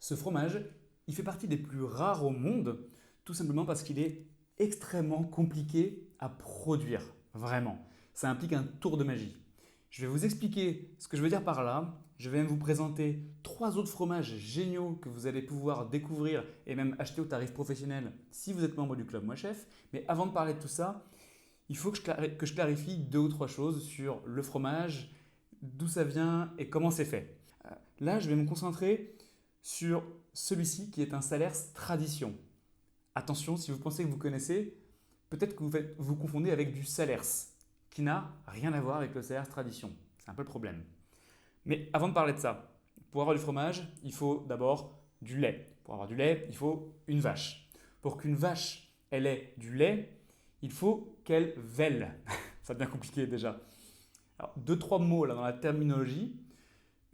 Ce fromage, il fait partie des plus rares au monde, tout simplement parce qu'il est extrêmement compliqué à produire, vraiment. Ça implique un tour de magie. Je vais vous expliquer ce que je veux dire par là. Je vais même vous présenter 3 autres fromages géniaux que vous allez pouvoir découvrir et même acheter au tarif professionnel si vous êtes membre du Club Moi Chef. Mais avant de parler de tout ça, il faut que je clarifie 2 ou 3 choses sur le fromage, d'où ça vient et comment c'est fait. Là, je vais me concentrer sur celui-ci qui est un Salers Tradition. Attention, si vous pensez que vous connaissez, peut-être que vous confondez avec du Salers, qui n'a rien à voir avec le Salers Tradition. C'est un peu le problème. Mais avant de parler de ça, pour avoir du fromage, il faut d'abord du lait. Pour avoir du lait, il faut une vache. Pour qu'une vache elle ait du lait, il faut qu'elle vèle. Ça devient compliqué déjà. Alors, 2, 3 mots là dans la terminologie.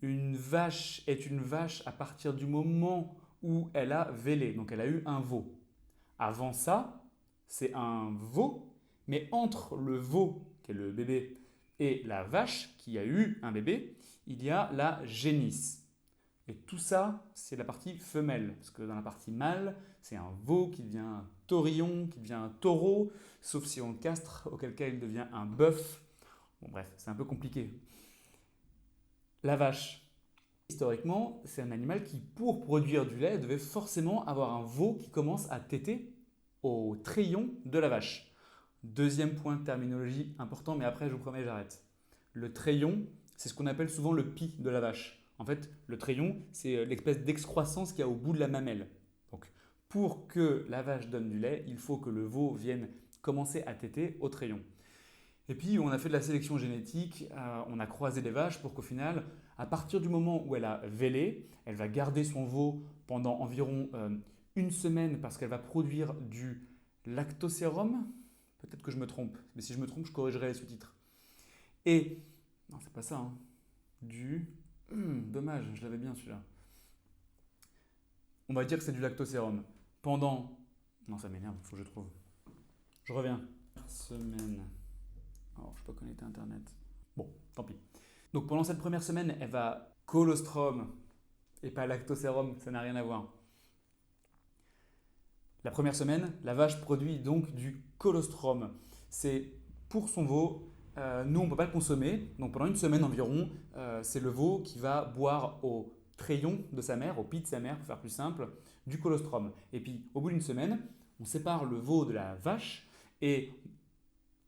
Une vache est une vache à partir du moment où elle a vélé, donc elle a eu un veau. Avant ça, c'est un veau, mais entre le veau, qui est le bébé, et la vache, qui a eu un bébé, il y a la génisse. Et tout ça, c'est la partie femelle, parce que dans la partie mâle, c'est un veau qui devient un taurillon, qui devient un taureau, sauf si on le castre, auquel cas il devient un bœuf. Bon bref, c'est un peu compliqué. La vache, historiquement, c'est un animal qui, pour produire du lait, devait forcément avoir un veau qui commence à téter au treillon de la vache. Deuxième point de terminologie important, mais après, je vous promets, j'arrête. Le treillon, c'est ce qu'on appelle souvent le pis de la vache. En fait, le treillon, c'est l'espèce d'excroissance qu'il y a au bout de la mamelle. Donc, pour que la vache donne du lait, il faut que le veau vienne commencer à téter au treillon. Et puis, on a fait de la sélection génétique, on a croisé des vaches pour qu'au final, à partir du moment où elle a vélé, elle va garder son veau pendant environ une semaine parce qu'elle va produire du lactosérum. Peut-être que je me trompe, mais si je me trompe, je corrigerai les sous-titres. Et, non, c'est pas ça, hein. Du. Dommage, je l'avais bien celui-là. On va dire que c'est du lactosérum. Pendant. Non, ça m'énerve, il faut que je trouve. Je reviens. Semaine. Alors, je ne suis pas connecté à Internet. Bon, tant pis. Donc pendant cette première semaine, elle va colostrum et pas lactosérum, ça n'a rien à voir. La première semaine, la vache produit donc du colostrum. C'est pour son veau. Nous, on ne peut pas le consommer. Donc pendant une semaine environ, c'est le veau qui va boire au treillon de sa mère, au pis de sa mère, pour faire plus simple, du colostrum. Et puis au bout d'une semaine, on sépare le veau de la vache et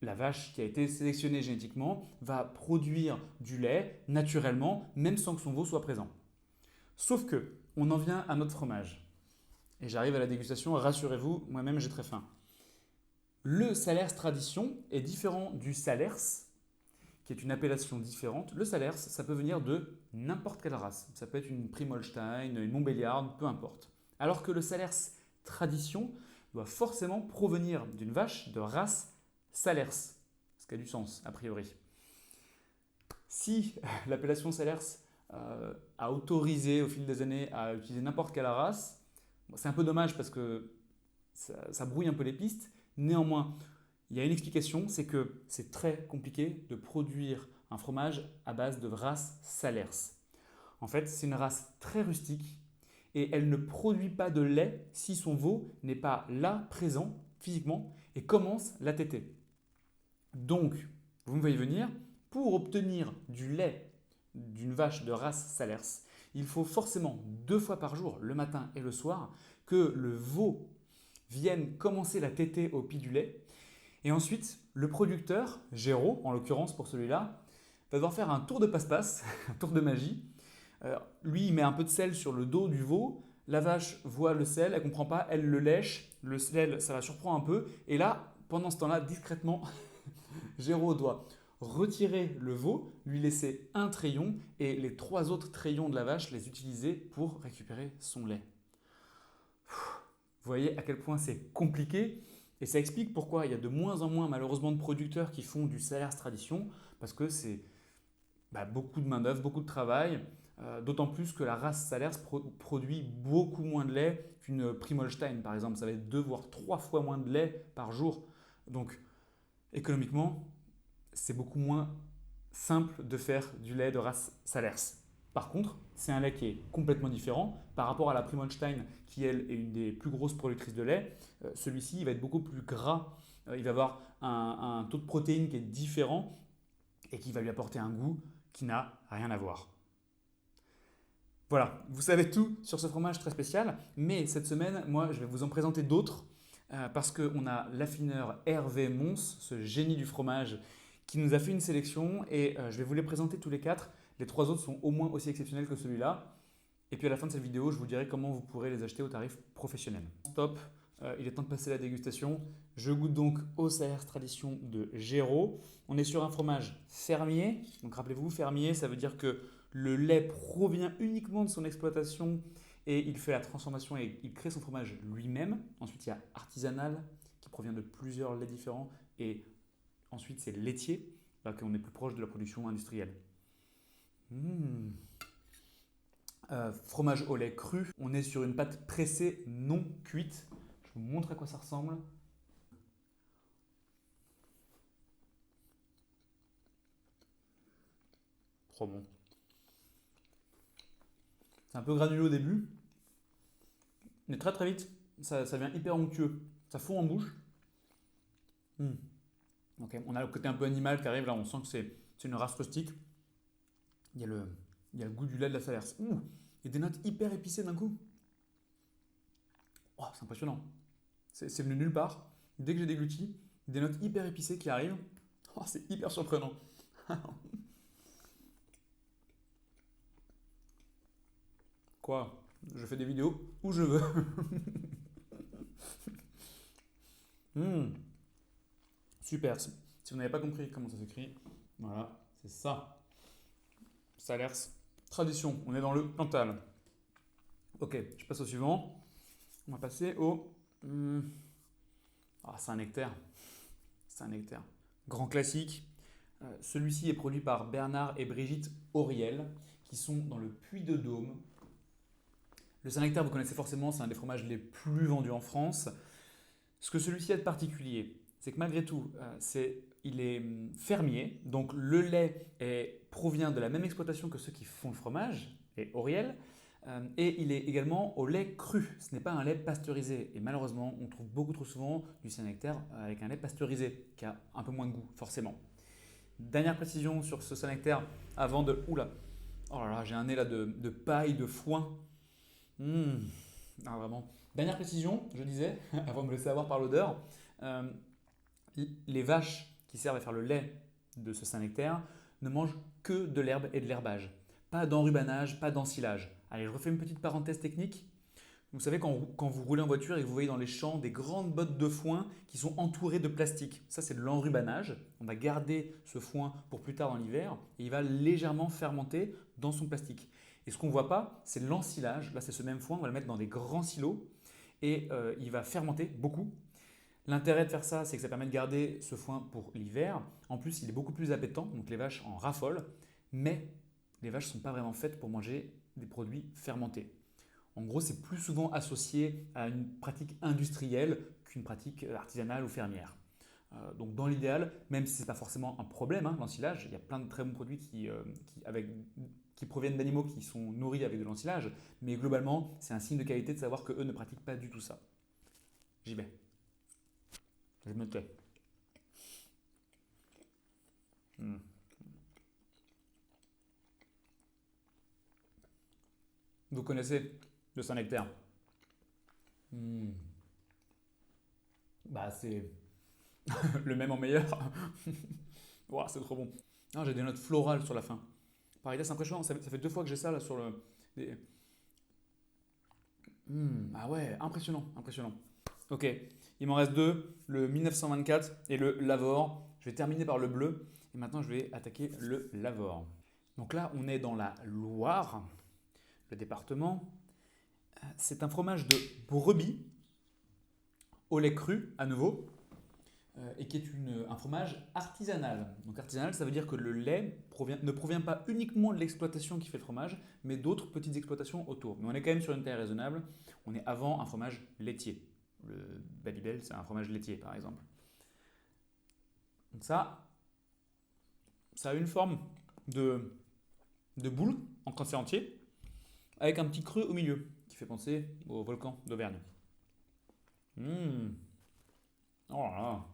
la vache qui a été sélectionnée génétiquement va produire du lait naturellement, même sans que son veau soit présent. Sauf que, on en vient à notre fromage. Et j'arrive à la dégustation, rassurez-vous, moi-même j'ai très faim. Le Salers Tradition est différent du Salers, qui est une appellation différente. Le Salers, ça peut venir de n'importe quelle race. Ça peut être une Primolstein, une Montbéliarde, peu importe. Alors que le Salers Tradition doit forcément provenir d'une vache de race Salers, ce qui a du sens a priori. Si l'appellation Salers a autorisé au fil des années à utiliser n'importe quelle race, c'est un peu dommage parce que ça brouille un peu les pistes. Néanmoins, il y a une explication, c'est que c'est très compliqué de produire un fromage à base de race Salers. En fait, c'est une race très rustique et elle ne produit pas de lait si son veau n'est pas là, présent, physiquement, et commence la tétée. Donc, vous me voyez venir, pour obtenir du lait d'une vache de race Salers, il faut forcément 2 fois par jour, le matin et le soir, que le veau vienne commencer la tétée au pis du lait. Et ensuite, le producteur, Géraud en l'occurrence pour celui-là, va devoir faire un tour de passe-passe, un tour de magie. Lui, il met un peu de sel sur le dos du veau. La vache voit le sel, elle ne comprend pas, elle le lèche. Le sel, ça la surprend un peu. Et là, pendant ce temps-là, discrètement, Géraud doit retirer le veau, lui laisser un treillon et les 3 autres treillons de la vache les utiliser pour récupérer son lait. Vous voyez à quel point c'est compliqué et ça explique pourquoi il y a de moins en moins malheureusement de producteurs qui font du Salers Tradition parce que c'est beaucoup de main-d'œuvre, beaucoup de travail. D'autant plus que la race Salers produit beaucoup moins de lait qu'une Primolstein par exemple. Ça va être 2 voire 3 fois moins de lait par jour. Donc économiquement, c'est beaucoup moins simple de faire du lait de race Salers. Par contre, c'est un lait qui est complètement différent par rapport à la Prim-Holstein qui, elle, est une des plus grosses productrices de lait. Celui-ci, il va être beaucoup plus gras. Il va avoir un taux de protéines qui est différent et qui va lui apporter un goût qui n'a rien à voir. Voilà, vous savez tout sur ce fromage très spécial, mais cette semaine, moi, je vais vous en présenter d'autres parce qu'on a l'affineur Hervé Mons, ce génie du fromage, qui nous a fait une sélection et je vais vous les présenter tous les quatre. Les trois autres sont au moins aussi exceptionnels que celui-là. Et puis à la fin de cette vidéo, je vous dirai comment vous pourrez les acheter au tarif professionnel. Stop, il est temps de passer à la dégustation. Je goûte donc au Salers Tradition de Géraud. On est sur un fromage fermier. Donc rappelez-vous, fermier, ça veut dire que le lait provient uniquement de son exploitation et il fait la transformation et il crée son fromage lui-même. Ensuite, il y a artisanal qui provient de plusieurs laits différents et ensuite c'est laitier, là qu'on est plus proche de la production industrielle. Fromage au lait cru, on est sur une pâte pressée non cuite. Je vous montre à quoi ça ressemble. Trop bon. C'est un peu granuleux au début, mais très très vite, ça devient hyper onctueux. Ça fond en bouche. Ok, on a le côté un peu animal qui arrive là, on sent que c'est une race rustique. Il y a le goût du lait de la Salers. Il y a des notes hyper épicées d'un coup. Oh, c'est impressionnant. C'est venu nulle part. Dès que j'ai dégluti, des notes hyper épicées qui arrivent. Oh, c'est hyper surprenant. Quoi? Je fais des vidéos où je veux. Super. Si vous n'avez pas compris comment ça s'écrit, voilà, c'est ça. Salers Tradition. On est dans le Cantal. Ok, je passe au suivant. On va passer au. Ah, c'est un nectar. C'est un nectar. Grand classique. Celui-ci est produit par Bernard et Brigitte Auriel, qui sont dans le Puy-de-Dôme. Le Saint-Nectaire, vous connaissez forcément, c'est un des fromages les plus vendus en France. Ce que celui-ci a de particulier, c'est que malgré tout, il est fermier, donc le lait provient de la même exploitation que ceux qui font le fromage, et Auriel, et il est également au lait cru. Ce n'est pas un lait pasteurisé. Et malheureusement, on trouve beaucoup trop souvent du Saint-Nectaire avec un lait pasteurisé, qui a un peu moins de goût, forcément. Dernière précision sur ce Saint-Nectaire, avant de... Oula, oh là là, j'ai un nez là de paille, de foin. Ah, vraiment. Dernière précision, je disais, avant de me laisser avoir par l'odeur, les vaches qui servent à faire le lait de ce Saint-Nectaire ne mangent que de l'herbe et de l'herbage. Pas d'enrubanage, pas d'ensilage. Allez, je refais une petite parenthèse technique. Vous savez, quand vous roulez en voiture et que vous voyez dans les champs des grandes bottes de foin qui sont entourées de plastique, ça c'est de l'enrubanage. On va garder ce foin pour plus tard dans l'hiver et il va légèrement fermenter dans son plastique. Et ce qu'on ne voit pas, c'est l'ensilage. Là, c'est ce même foin, on va le mettre dans des grands silos et il va fermenter beaucoup. L'intérêt de faire ça, c'est que ça permet de garder ce foin pour l'hiver. En plus, il est beaucoup plus appétant, donc les vaches en raffolent. Mais les vaches ne sont pas vraiment faites pour manger des produits fermentés. En gros, c'est plus souvent associé à une pratique industrielle qu'une pratique artisanale ou fermière. Donc dans l'idéal, même si ce n'est pas forcément un problème, l'ensilage, il y a plein de très bons produits qui proviennent d'animaux qui sont nourris avec de l'ensilage, mais globalement, c'est un signe de qualité de savoir qu'eux ne pratiquent pas du tout ça. J'y vais. Je me tais. Vous connaissez le Saint-Nectaire? Bah, c'est le même en meilleur. Wow, c'est trop bon. Ah, j'ai des notes florales sur la fin. Pareil, c'est impressionnant. Ça fait 2 fois que j'ai ça là sur le. Ah ouais, impressionnant, impressionnant. Ok, il m'en reste deux, le 1924 et le Lavore. Je vais terminer par le bleu et maintenant je vais attaquer le Lavore. Donc là, on est dans la Loire, le département. C'est un fromage de brebis au lait cru à nouveau et qui est un fromage artisanal. Donc artisanal, ça veut dire que le lait ne provient pas uniquement de l'exploitation qui fait le fromage, mais d'autres petites exploitations autour. Mais on est quand même sur une taille raisonnable. On est avant un fromage laitier. Le Babybel, c'est un fromage laitier par exemple. Donc ça a une forme de boule en cancer entier, avec un petit creux au milieu qui fait penser au volcan d'Auvergne. Mmh. Oh là là,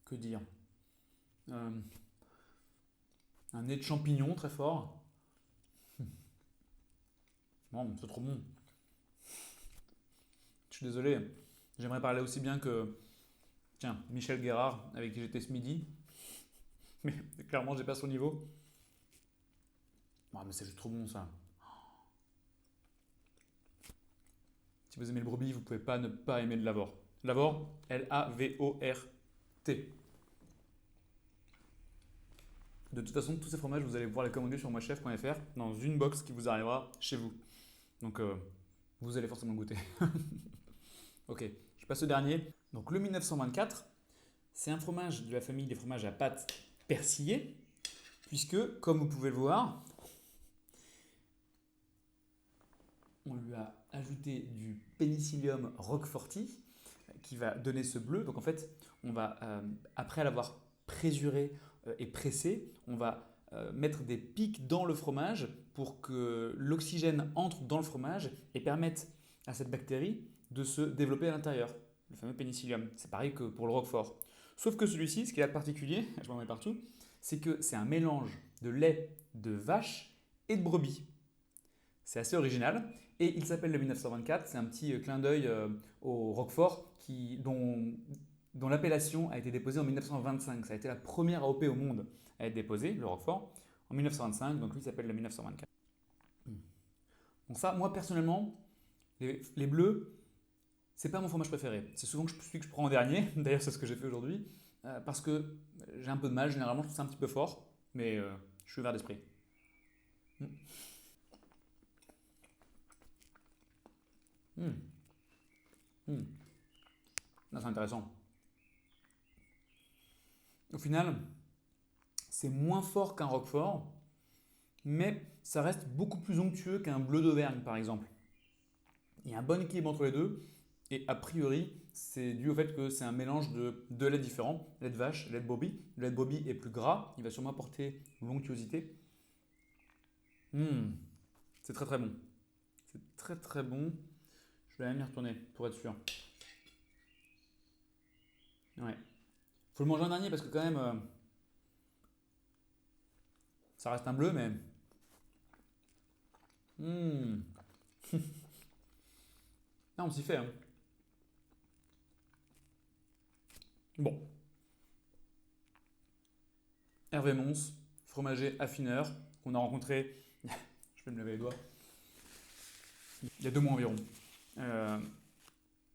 que dire? Euh, un nez de champignon très fort. Non, c'est trop bon. Je suis désolé, j'aimerais parler aussi bien que, tiens, Michel Guérard, avec qui j'étais ce midi, mais clairement, j'ai pas son niveau. Ah, mais c'est juste trop bon ça. Si vous aimez le brebis, vous pouvez pas ne pas aimer le Lavore. Lavore, Lavort. De toute façon, tous ces fromages, vous allez pouvoir les commander sur moichef.fr dans une box qui vous arrivera chez vous. Donc, vous allez forcément goûter. Ok, je passe au dernier. Donc, le 1924, c'est un fromage de la famille des fromages à pâte persillée, puisque, comme vous pouvez le voir, on lui a ajouté du Penicillium roqueforti qui va donner ce bleu. Donc en fait, on va, après l'avoir présuré et pressé, on va mettre des pics dans le fromage pour que l'oxygène entre dans le fromage et permette à cette bactérie de se développer à l'intérieur, le fameux Penicillium. C'est pareil que pour le roquefort. Sauf que celui-ci, ce qu'il a de particulier, je m'en mets partout, c'est que c'est un mélange de lait de vache et de brebis. C'est assez original et il s'appelle le 1924. C'est un petit clin d'œil au Roquefort dont l'appellation a été déposée en 1925. Ça a été la première AOP au monde à être déposée, le Roquefort, en 1925. Donc lui s'appelle le 1924. Donc ça, moi personnellement, les bleus, c'est pas mon fromage préféré. C'est souvent celui que je prends en dernier. D'ailleurs, c'est ce que j'ai fait aujourd'hui parce que j'ai un peu de mal. Généralement, je trouve ça un petit peu fort, mais je suis ouvert d'esprit. Mm. Mm. Mm. Non, c'est intéressant. Au final, c'est moins fort qu'un roquefort, mais ça reste beaucoup plus onctueux qu'un bleu d'Auvergne, par exemple. Il y a un bon équilibre entre les deux, et a priori, c'est dû au fait que c'est un mélange de deux laits différents, lait de vache, lait de brebis. Le lait de brebis est plus gras, il va sûrement apporter l'onctuosité. Mmh, c'est très très bon. C'est très très bon. Je vais même y retourner pour être sûr. Ouais. Faut le manger en dernier parce que quand même, ça reste un bleu, mais... Mmh. Ah, on s'y fait, hein. Bon, Hervé Mons, fromager affineur, qu'on a rencontré, je vais me laver les doigts, il y a 2 mois environ. Euh,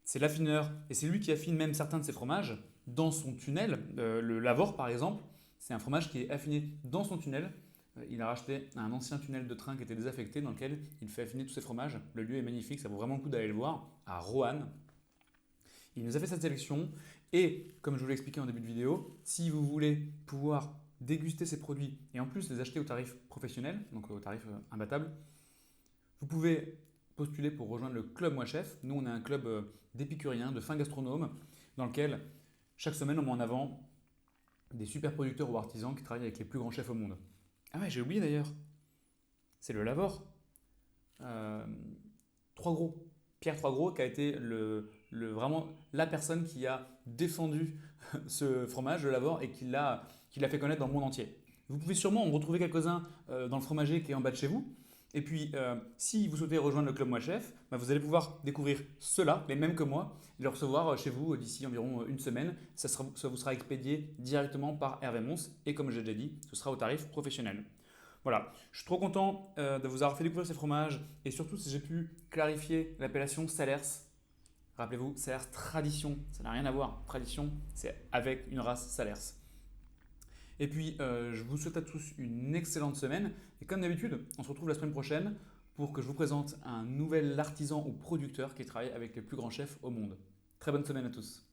c'est l'affineur, et c'est lui qui affine même certains de ses fromages dans son tunnel. Le Lavore, par exemple, c'est un fromage qui est affiné dans son tunnel. Il a racheté un ancien tunnel de train qui était désaffecté dans lequel il fait affiner tous ses fromages. Le lieu est magnifique, ça vaut vraiment le coup d'aller le voir, à Roanne. Il nous a fait cette sélection et, comme je vous l'ai expliqué en début de vidéo, si vous voulez pouvoir déguster ces produits et en plus les acheter au tarif professionnel, donc au tarif imbattable, vous pouvez postuler pour rejoindre le club Moi Chef. Nous, on a un club d'épicuriens, de fins gastronomes, dans lequel chaque semaine on met en avant des super producteurs ou artisans qui travaillent avec les plus grands chefs au monde. Ah ouais, j'ai oublié d'ailleurs, c'est le Lavore. Euh, Trois Gros. Pierre Trois Gros qui a été vraiment la personne qui a défendu ce fromage, le Lavore, et qui l'a fait connaître dans le monde entier. Vous pouvez sûrement en retrouver quelques-uns dans le fromager qui est en bas de chez vous. Et puis, si vous souhaitez rejoindre le Club Moi Chef, bah, vous allez pouvoir découvrir ceux-là, les mêmes que moi, et le recevoir chez vous d'ici environ une semaine. Ça vous sera expédié directement par Hervé Mons, et comme j'ai déjà dit, ce sera au tarif professionnel. Voilà, je suis trop content de vous avoir fait découvrir ces fromages et surtout si j'ai pu clarifier l'appellation Salers. Rappelez-vous, Salers tradition, ça n'a rien à voir. Tradition, c'est avec une race Salers. Et puis, je vous souhaite à tous une excellente semaine. Et comme d'habitude, on se retrouve la semaine prochaine pour que je vous présente un nouvel artisan ou producteur qui travaille avec les plus grands chefs au monde. Très bonne semaine à tous.